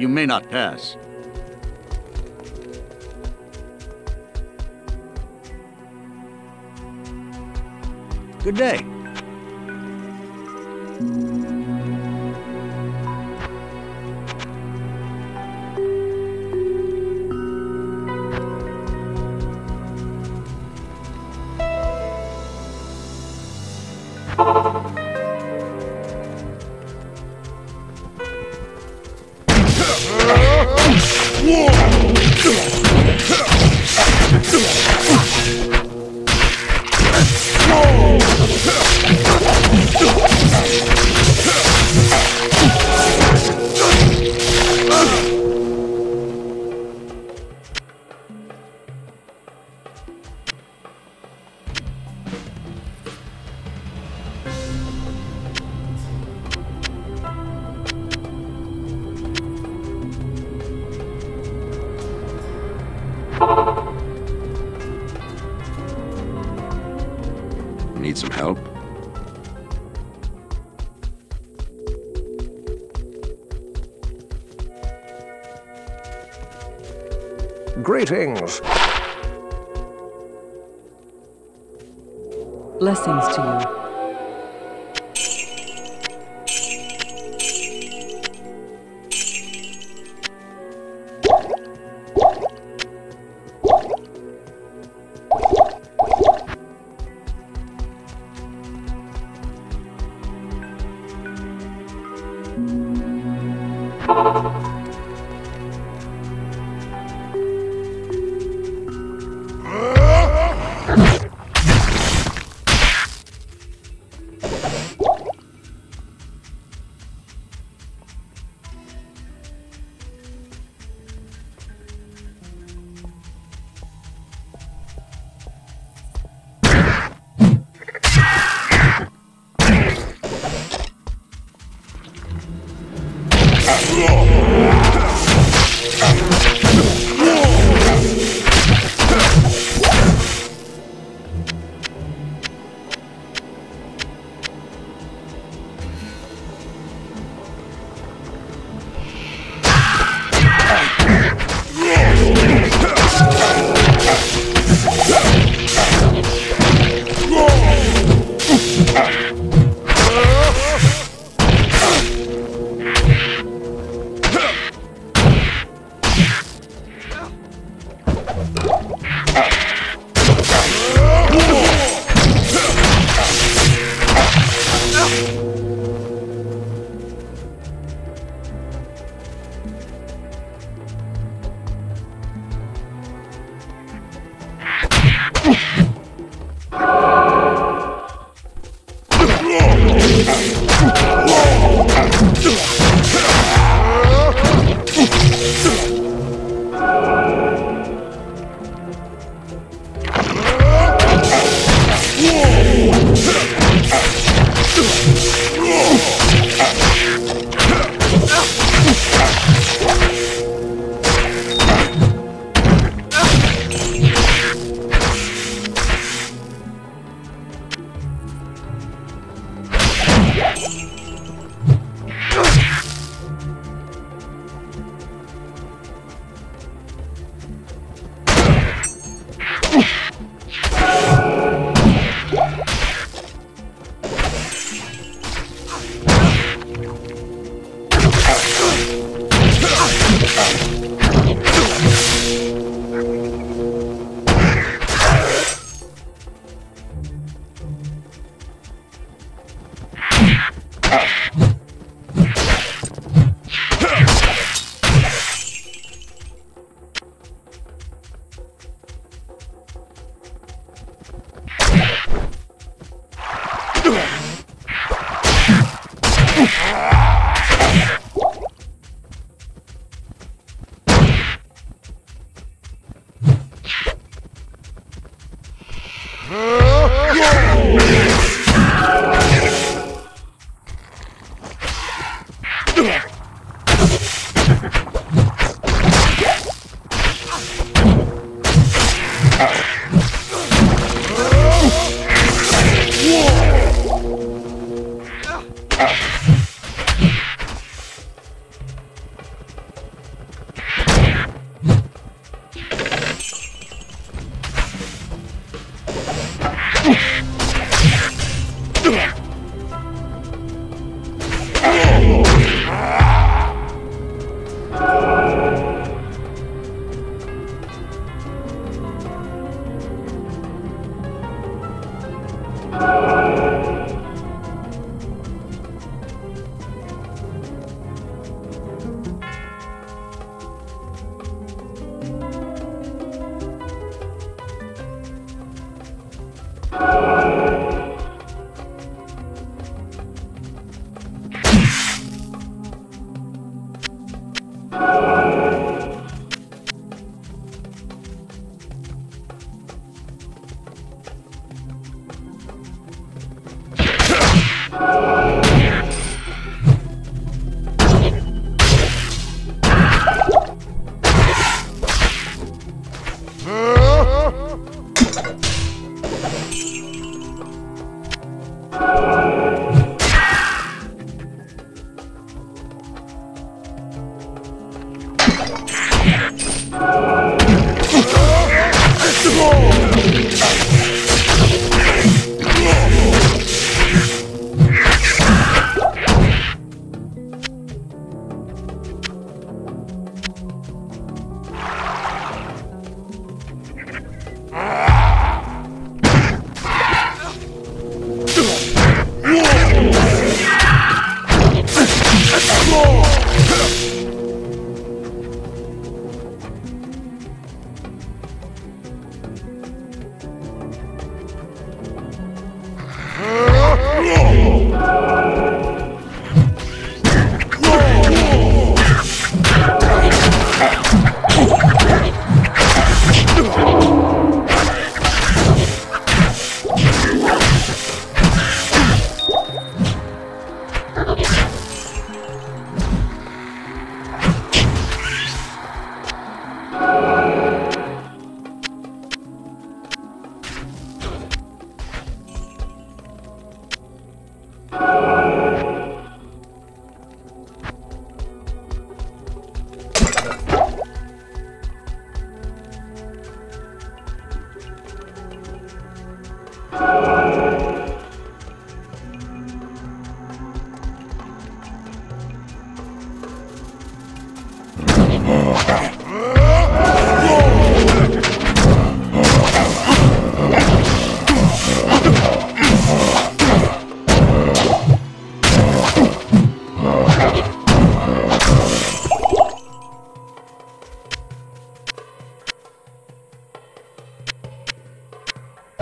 You may not pass. Good day. Need some help? Greetings. Blessings to you.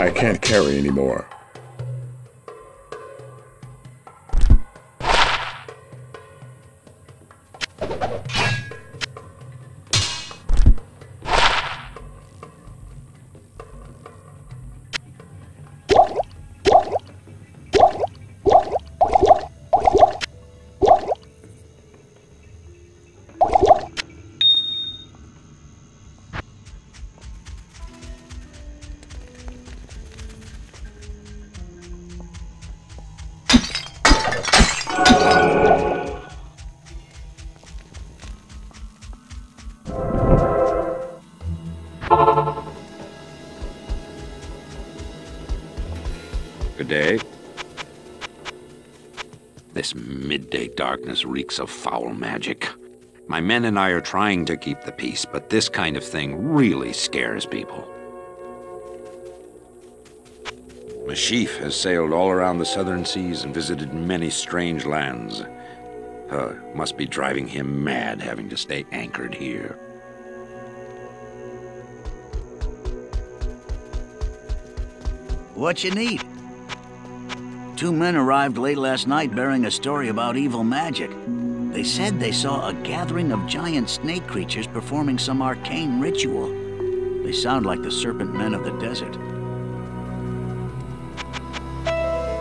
I can't carry anymore. Good day. This midday darkness reeks of foul magic. My men and I are trying to keep the peace, but this kind of thing really scares people. Mashif has sailed all around the southern seas and visited many strange lands. Must be driving him mad having to stay anchored here. What you need? 2 men arrived late last night bearing a story about evil magic. They said they saw a gathering of giant snake creatures performing some arcane ritual. They sound like the serpent men of the desert.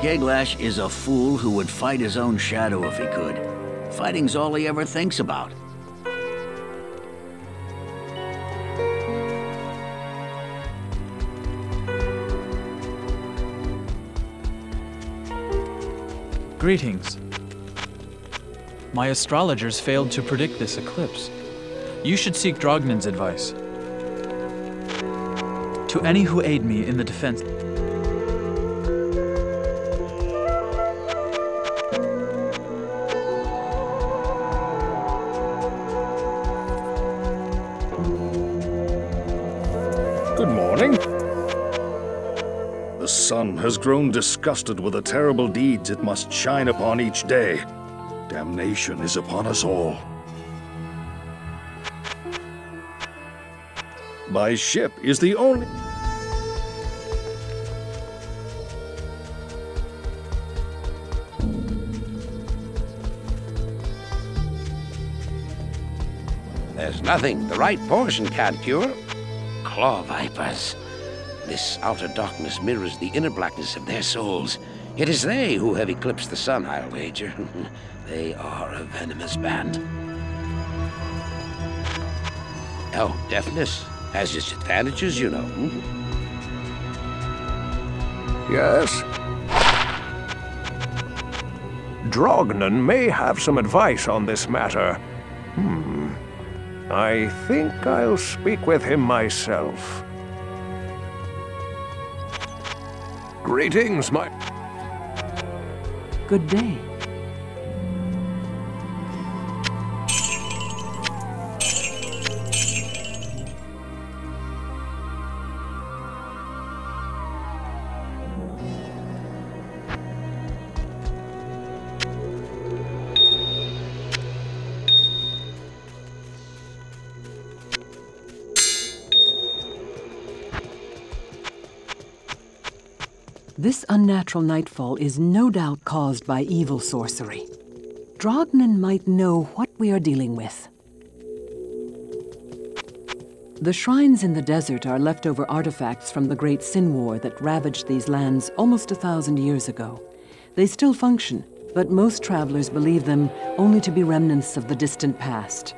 Gaglash is a fool who would fight his own shadow if he could. Fighting's all he ever thinks about. Greetings. My astrologers failed to predict this eclipse. You should seek Drognan's advice. To any who aid me in the defense. Good morning. The sun has grown disgusted with the terrible deeds it must shine upon each day. Damnation is upon us all. By ship is the only... There's nothing the right portion can't cure. Claw vipers. This outer darkness mirrors the inner blackness of their souls. It is they who have eclipsed the sun, I'll wager. They are a venomous band. Oh, deafness has its advantages, you know. Yes? Drognan may have some advice on this matter. I think I'll speak with him myself. Greetings, my... Good day. This unnatural nightfall is no doubt caused by evil sorcery. Drognan might know what we are dealing with. The shrines in the desert are leftover artifacts from the Great Sin War that ravaged these lands almost 1,000 years ago. They still function, but most travelers believe them only to be remnants of the distant past.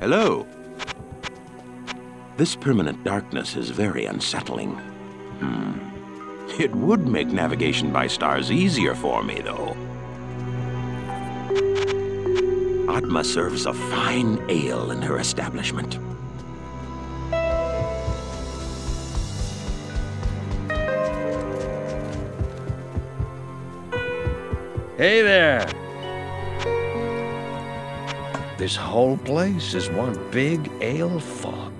Hello. This permanent darkness is very unsettling. It would make navigation by stars easier for me, though. Atma serves a fine ale in her establishment. Hey there! This whole place is one big ale fog.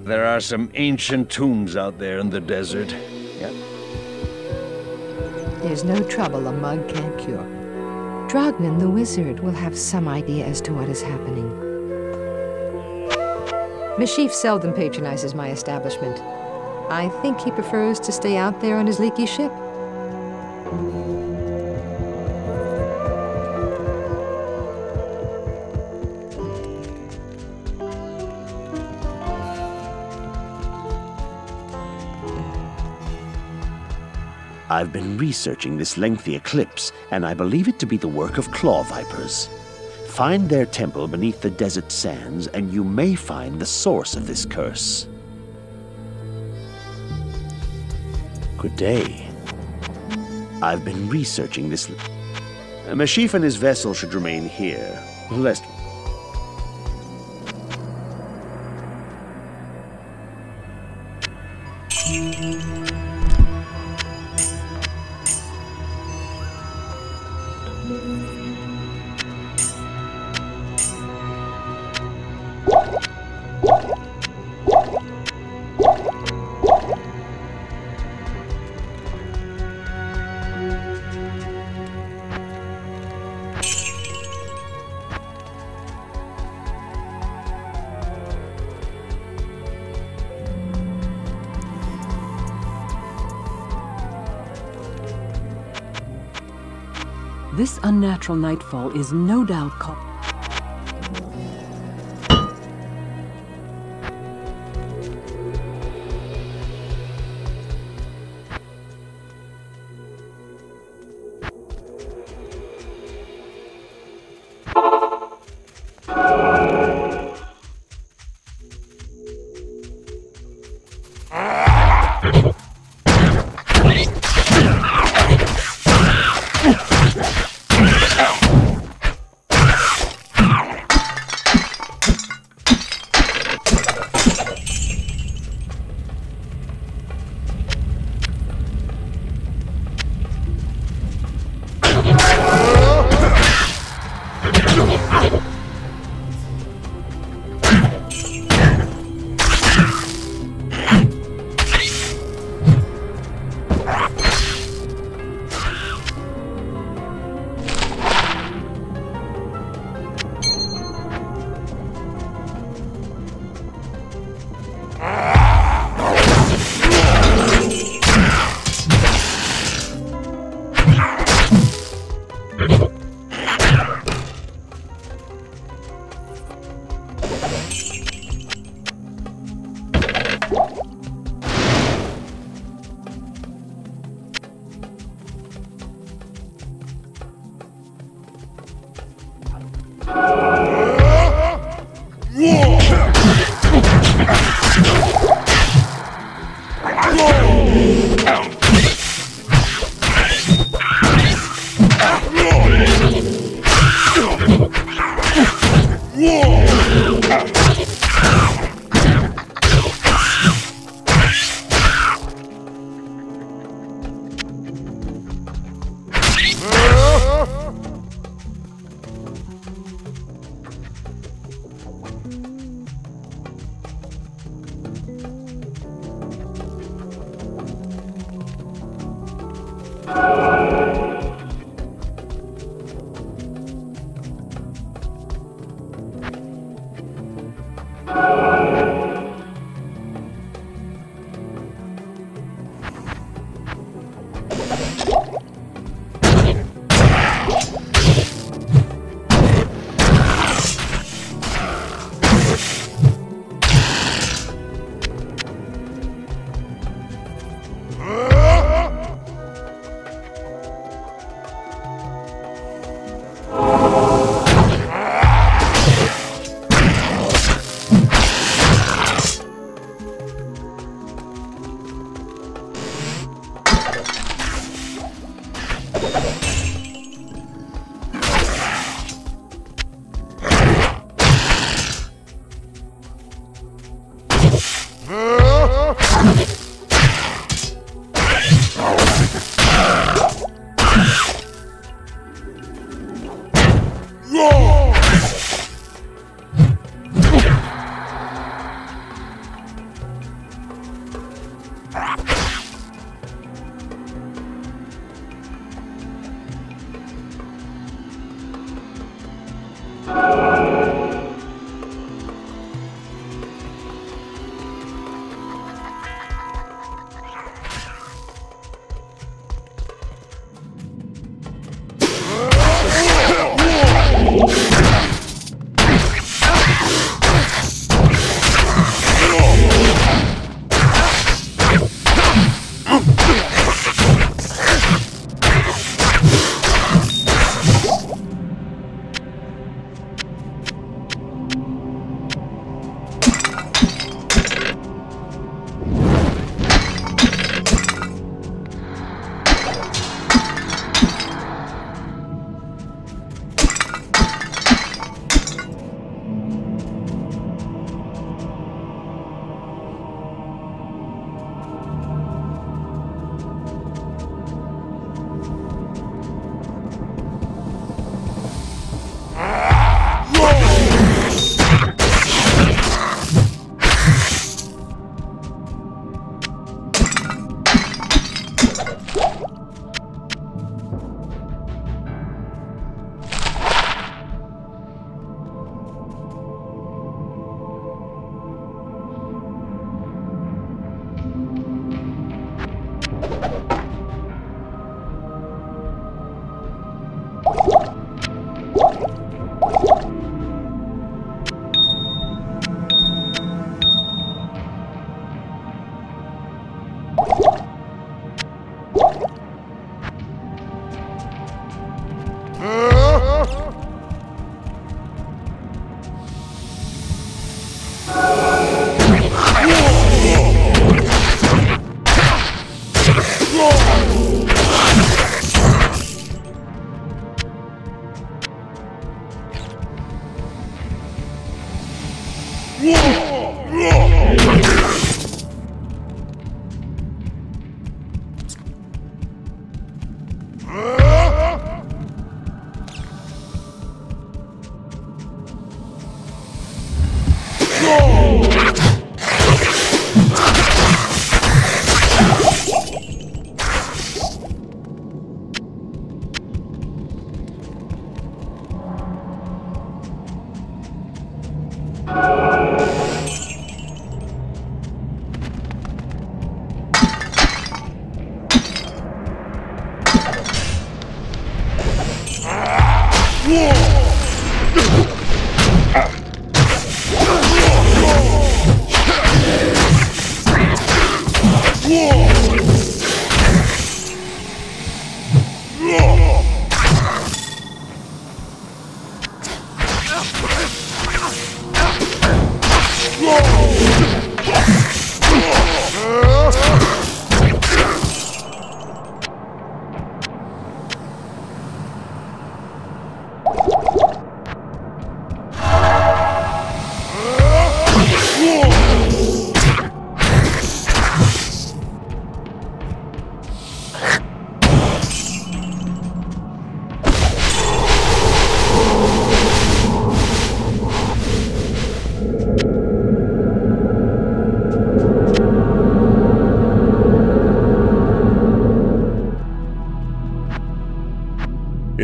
There are some ancient tombs out there in the desert. Yep. There's no trouble a mug can't cure. Drognan the wizard will have some idea as to what is happening. Mashif seldom patronizes my establishment. I think he prefers to stay out there on his leaky ship. I've been researching this lengthy eclipse, and I believe it to be the work of claw vipers. Find their temple beneath the desert sands, and you may find the source of this curse. Good day. I've been researching this... Mashif and his vessel should remain here, lest... This unnatural nightfall is no doubt caused...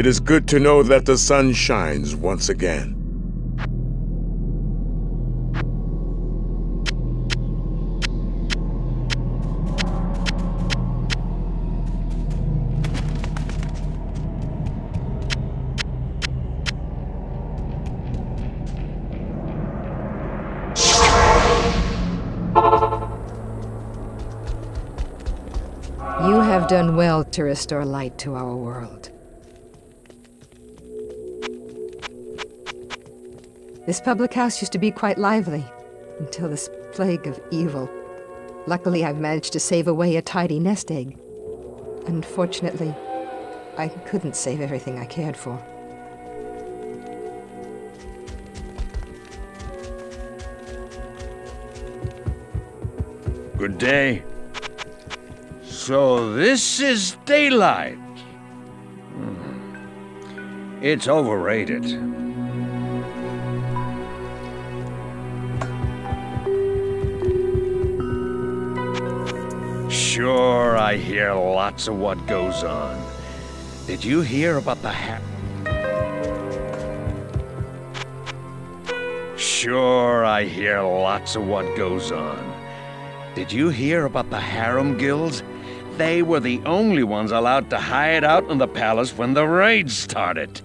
It is good to know that the sun shines once again. You have done well to restore light to our world. This public house used to be quite lively, until this plague of evil. Luckily, I've managed to save away a tidy nest egg. Unfortunately, I couldn't save everything I cared for. Good day. So this is daylight. It's overrated. Sure, I hear lots of what goes on. Did you hear about the Sure, I hear lots of what goes on. Did you hear about the harem guilds? They were the only ones allowed to hide out in the palace when the raids started.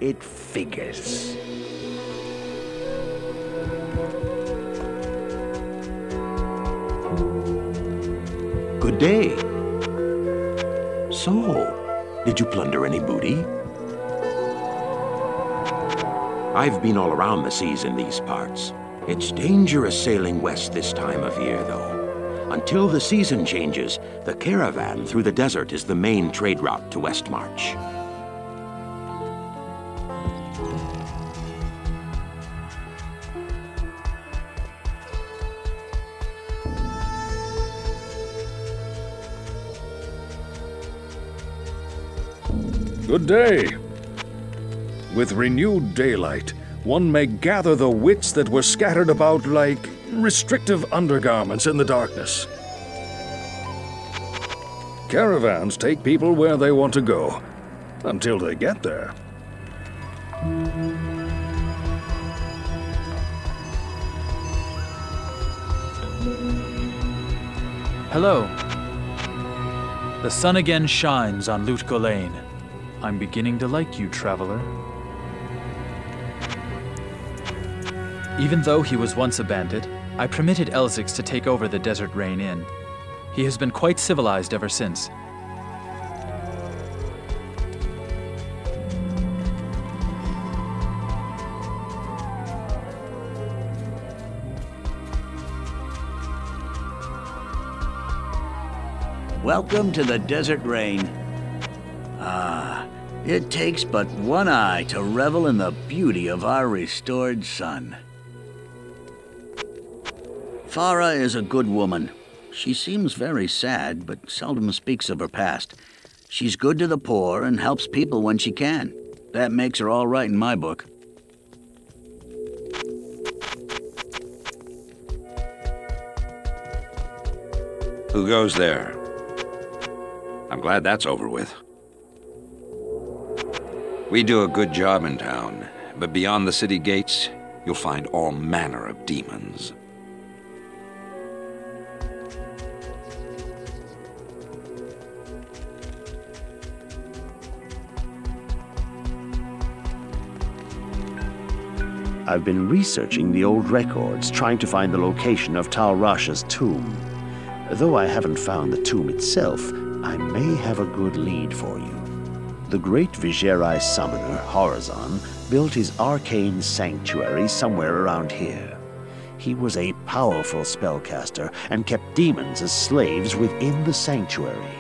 It figures. Good day. So, did you plunder any booty? I've been all around the seas in these parts. It's dangerous sailing west this time of year, though. Until the season changes, the caravan through the desert is the main trade route to Westmarch. Good day. With renewed daylight, one may gather the wits that were scattered about like restrictive undergarments in the darkness. Caravans take people where they want to go, until they get there. Hello. The sun again shines on Lut Gholein. I'm beginning to like you, traveler. Even though he was once a bandit, I permitted Elzix to take over the Desert Rain Inn. He has been quite civilized ever since. Welcome to the Desert Rain. It takes but one eye to revel in the beauty of our restored sun. Farah is a good woman. She seems very sad, but seldom speaks of her past. She's good to the poor and helps people when she can. That makes her all right in my book. Who goes there? I'm glad that's over with. We do a good job in town, but beyond the city gates, you'll find all manner of demons. I've been researching the old records, trying to find the location of Tal Rasha's tomb. Though I haven't found the tomb itself, I may have a good lead for you. The great Vigerai summoner, Horizon, built his arcane sanctuary somewhere around here. He was a powerful spellcaster and kept demons as slaves within the sanctuary.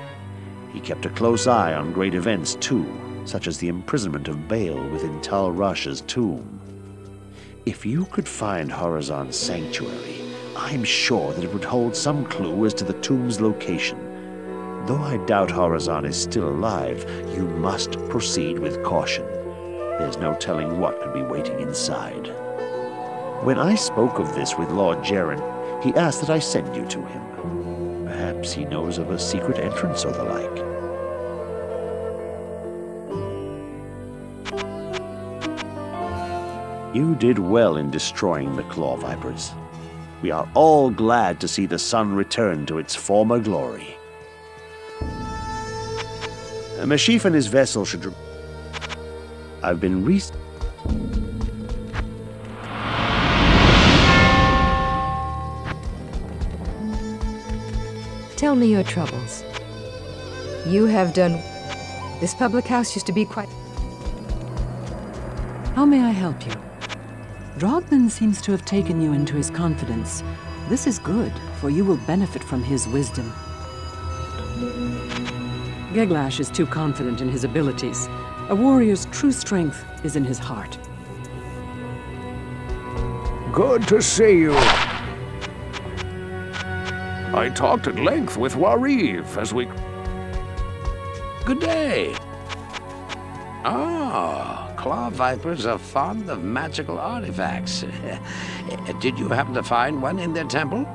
He kept a close eye on great events too, such as the imprisonment of Baal within Tal Rasha's tomb. If you could find Horizon's sanctuary, I'm sure that it would hold some clue as to the tomb's location. Though I doubt Horizon is still alive, you must proceed with caution. There's no telling what could be waiting inside. When I spoke of this with Lord Jaren, he asked that I send you to him. Perhaps he knows of a secret entrance or the like. You did well in destroying the Claw Vipers. We are all glad to see the sun return to its former glory. Mashif and his vessel should... I've been Tell me your troubles. You have done... This public house used to be quite... How may I help you? Drogman seems to have taken you into his confidence. This is good, for you will benefit from his wisdom. Geglash is too confident in his abilities. A warrior's true strength is in his heart. Good to see you. I talked at length with Wariv as we... Good day. Ah, claw vipers are fond of magical artifacts. Did you happen to find one in their temple?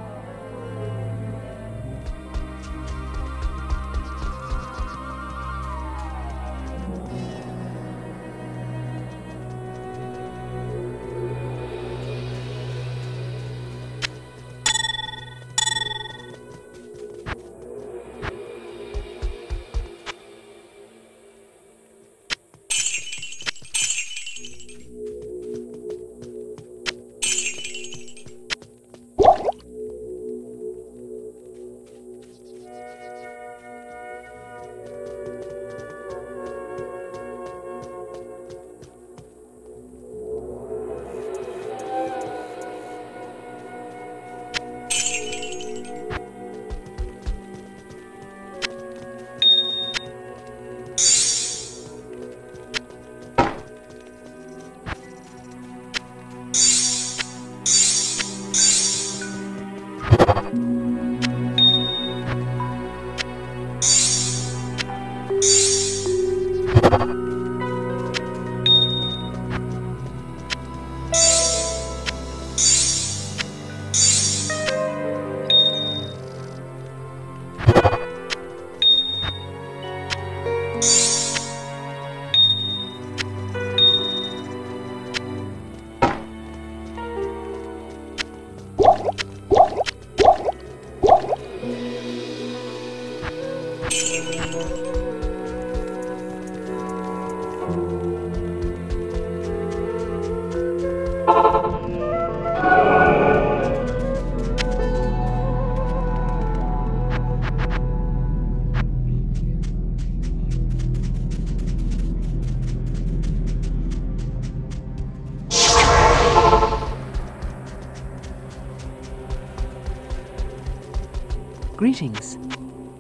Greetings.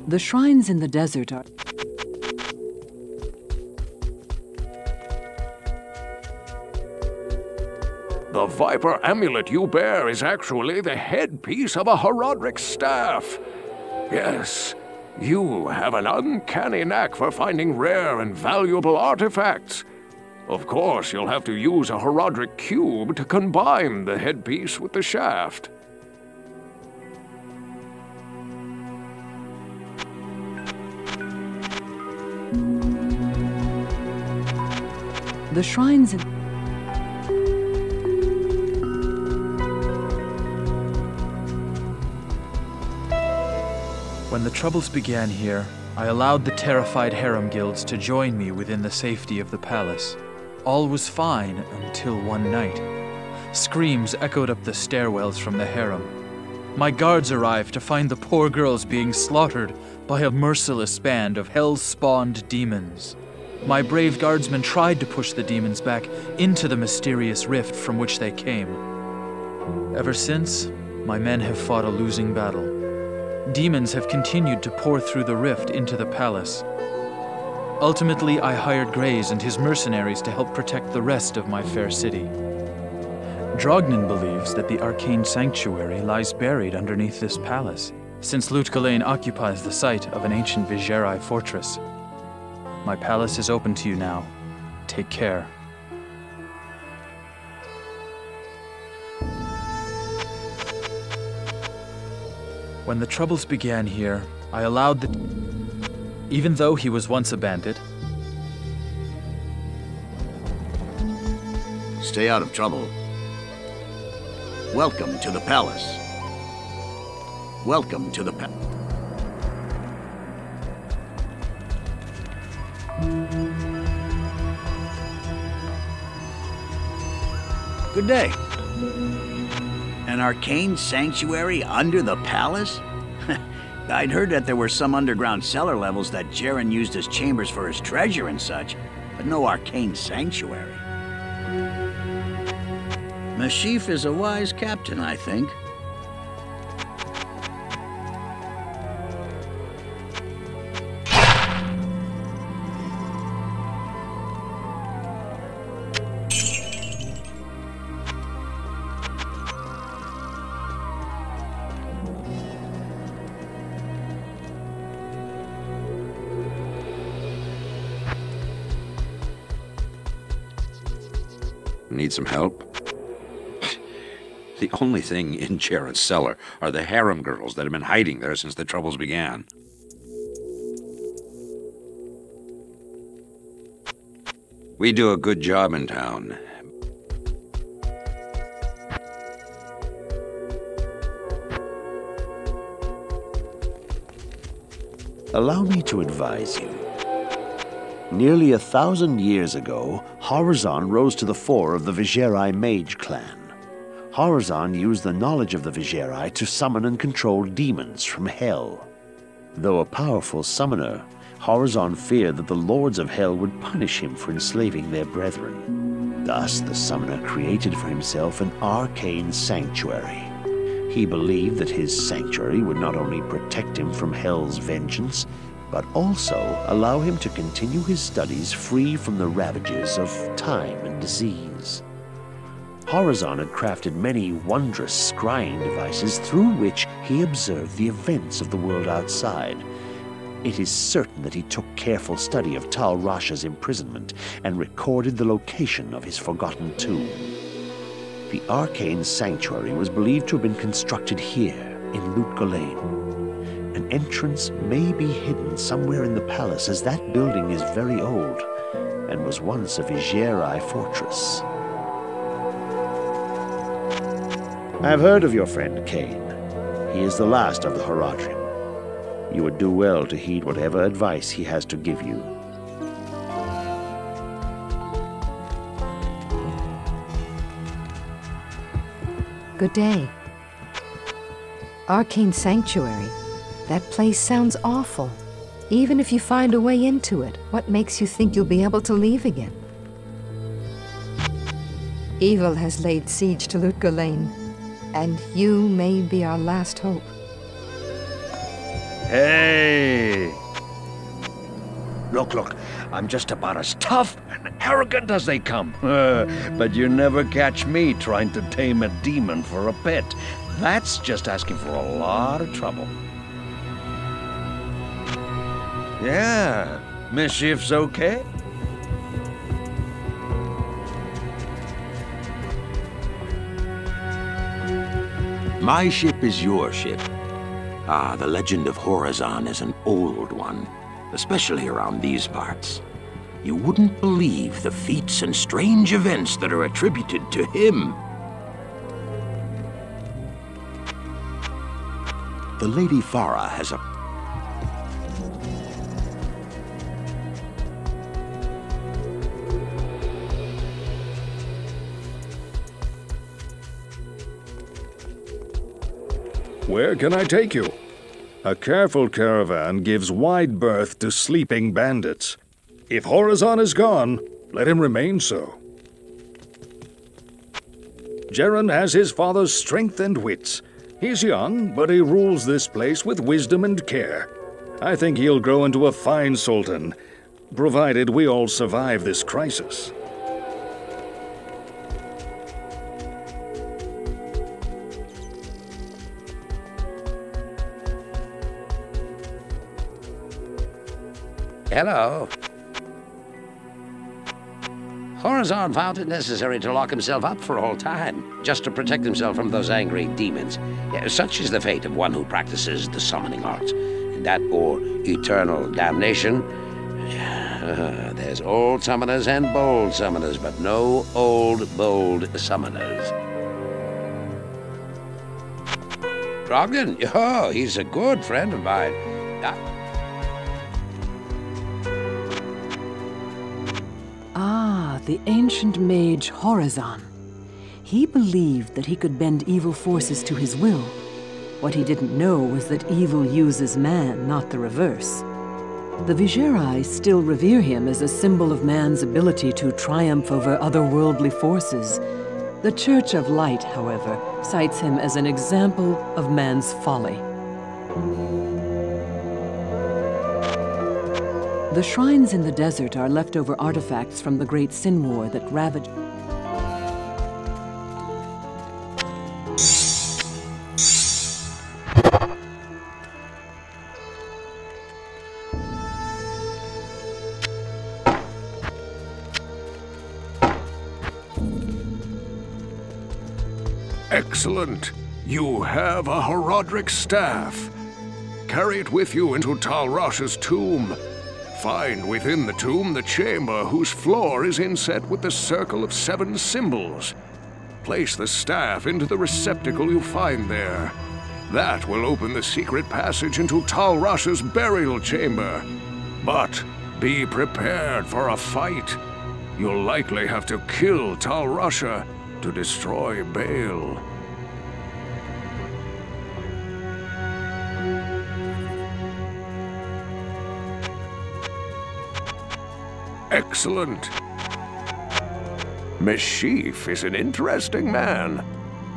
The shrines in the desert are... The Viper amulet you bear is actually the headpiece of a Horodric staff. Yes, you have an uncanny knack for finding rare and valuable artifacts. Of course, you'll have to use a Horodric cube to combine the headpiece with the shaft. The shrines in... When the troubles began here, I allowed the terrified harem guilds to join me within the safety of the palace. All was fine until one night. Screams echoed up the stairwells from the harem. My guards arrived to find the poor girls being slaughtered by a merciless band of hell-spawned demons. My brave guardsmen tried to push the demons back into the mysterious rift from which they came. Ever since, my men have fought a losing battle. Demons have continued to pour through the rift into the palace. Ultimately, I hired Graze and his mercenaries to help protect the rest of my fair city. Drognan believes that the arcane sanctuary lies buried underneath this palace, since Lutgalain occupies the site of an ancient Vigerai fortress. My palace is open to you now. Take care. When the troubles began here, I allowed the... Even though he was once a bandit... stay out of trouble. Welcome to the palace. Welcome to the palace. Good day. An arcane sanctuary under the palace? I'd heard that there were some underground cellar levels that Jaren used as chambers for his treasure and such, but no arcane sanctuary. Mashif is a wise captain, I think. Need some help? The only thing in Jaren's cellar are the harem girls that have been hiding there since the troubles began. We do a good job in town. Allow me to advise you. Nearly 1,000 years ago, Horizon rose to the fore of the Viserai mage clan. Horizon used the knowledge of the Viserai to summon and control demons from hell. Though a powerful summoner, Horizon feared that the lords of hell would punish him for enslaving their brethren. Thus, the summoner created for himself an arcane sanctuary. He believed that his sanctuary would not only protect him from hell's vengeance, but also allow him to continue his studies free from the ravages of time and disease. Horizon had crafted many wondrous scrying devices through which he observed the events of the world outside. It is certain that he took careful study of Tal Rasha's imprisonment and recorded the location of his forgotten tomb. The arcane sanctuary was believed to have been constructed here in Lut Gholein. An entrance may be hidden somewhere in the palace, as that building is very old and was once a Viserai fortress. I have heard of your friend Cain. He is the last of the Haradrim. You would do well to heed whatever advice he has to give you. Good day. Arcane Sanctuary. That place sounds awful. Even if you find a way into it, what makes you think you'll be able to leave again? Evil has laid siege to Lut Gholein, and you may be our last hope. Hey! Look, I'm just about as tough and arrogant as they come. But you never catch me trying to tame a demon for a pet. That's just asking for a lot of trouble. Yeah, Mischief's okay? My ship is your ship. Ah, the legend of Horizon is an old one, especially around these parts. You wouldn't believe the feats and strange events that are attributed to him. The Lady Farah has a Where can I take you? A careful caravan gives wide berth to sleeping bandits. If Horizon is gone, let him remain so. Jaren has his father's strength and wits. He's young, but he rules this place with wisdom and care. I think he'll grow into a fine sultan, provided we all survive this crisis. Hello. Horizon found it necessary to lock himself up for all time, just to protect himself from those angry demons. Yeah, such is the fate of one who practices the summoning art. That or eternal damnation. There's old summoners and bold summoners, but no old, bold summoners. Brogden? Oh, he's a good friend of mine. Ah, the ancient mage Horizon. He believed that he could bend evil forces to his will. What he didn't know was that evil uses man, not the reverse. The Vigerai still revere him as a symbol of man's ability to triumph over otherworldly forces. The Church of Light, however, cites him as an example of man's folly. The shrines in the desert are leftover artifacts from the Great Sin War that ravaged... Excellent. You have a Horodric staff. Carry it with you into Talrash's tomb. Find within the tomb the chamber whose floor is inset with the circle of 7 symbols. Place the staff into the receptacle you find there. That will open the secret passage into Talrash's burial chamber. But be prepared for a fight. You'll likely have to kill Talrasha to destroy Baal. Excellent. Meshif is an interesting man.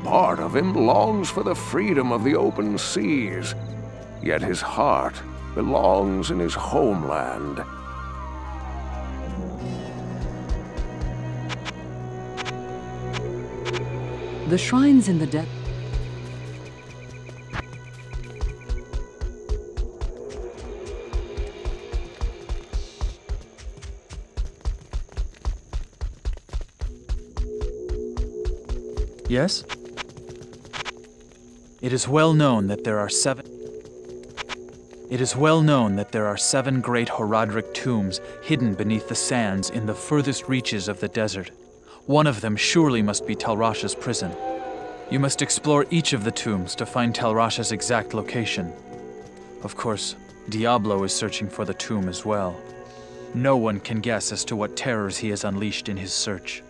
Part of him longs for the freedom of the open seas, yet his heart belongs in his homeland. The shrines in the desert... Yes? It is well known that there are 7... It is well known that there are 7 great Horodric tombs hidden beneath the sands in the furthest reaches of the desert. One of them surely must be Talrasha's prison. You must explore each of the tombs to find Talrasha's exact location. Of course, Diablo is searching for the tomb as well. No one can guess as to what terrors he has unleashed in his search.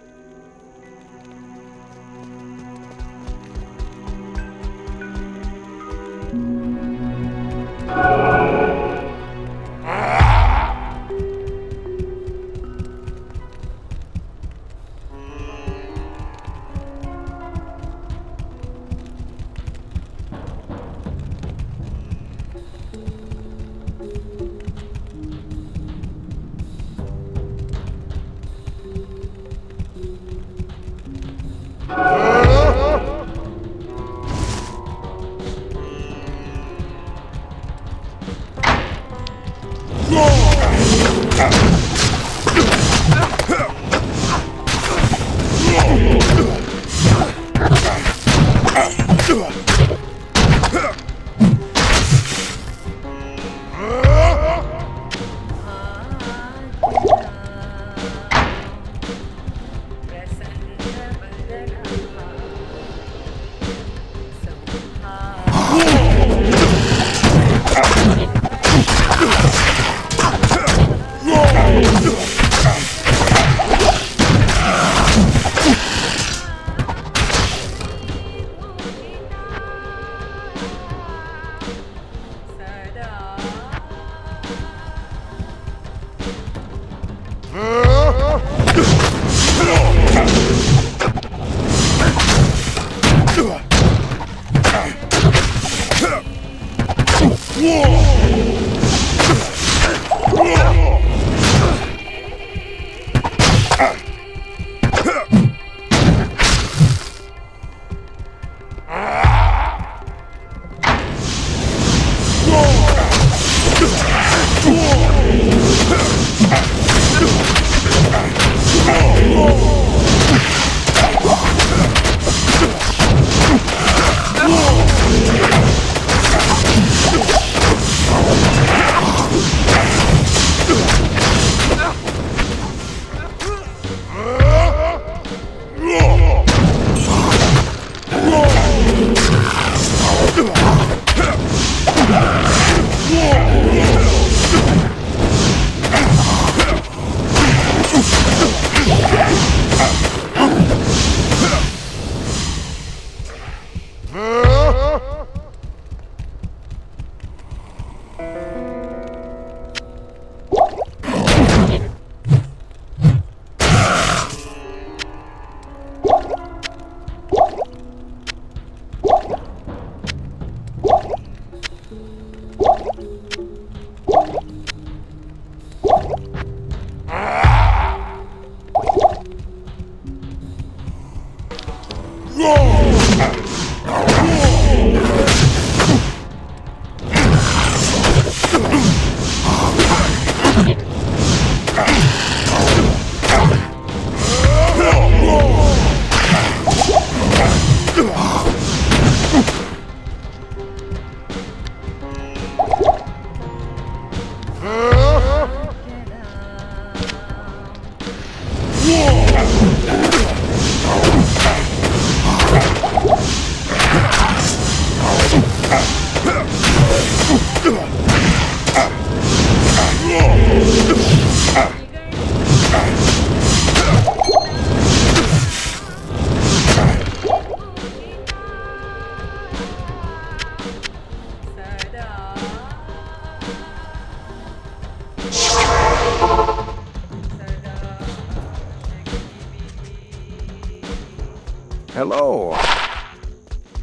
Hello.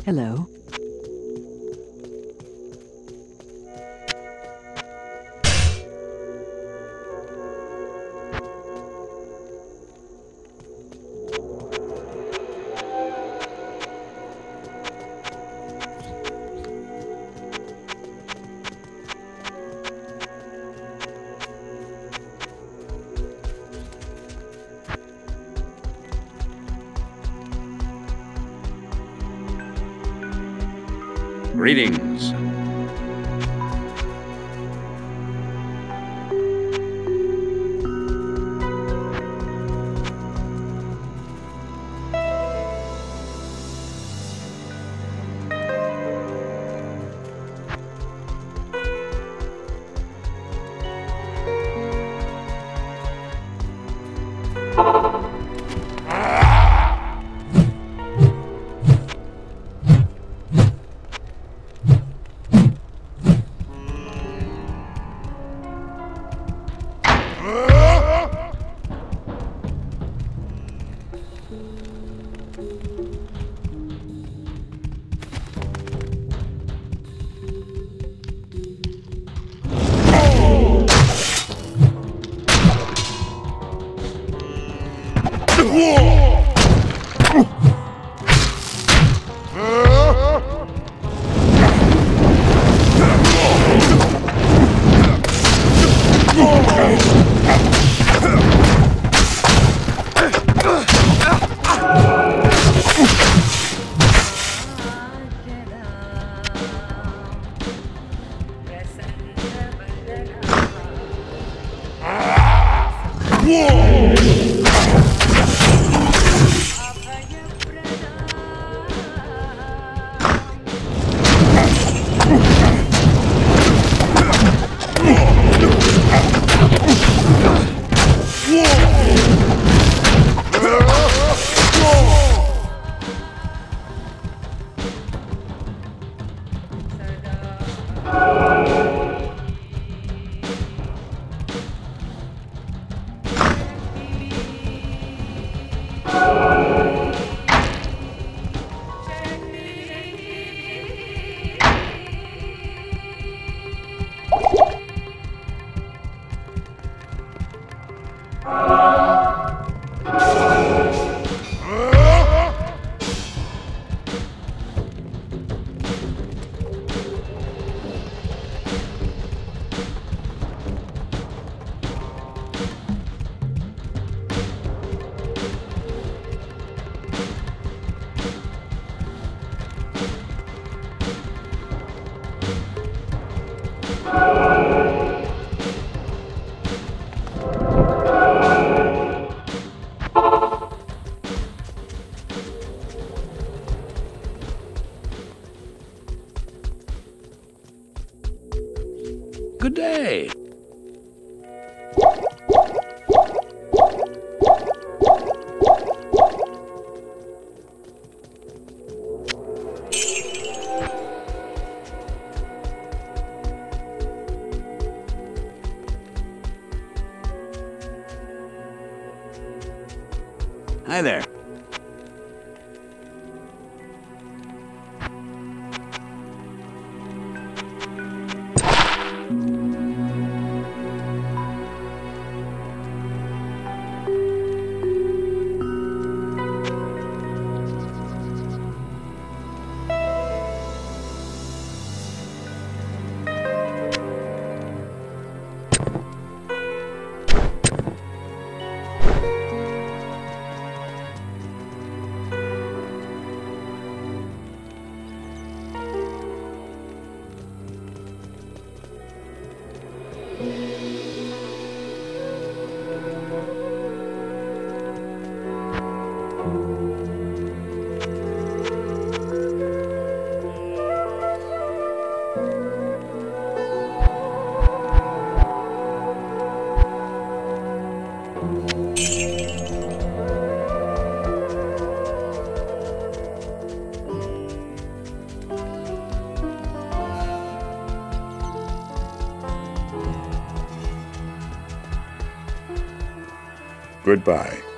Hello. Greetings. Good day. Hi there. Goodbye.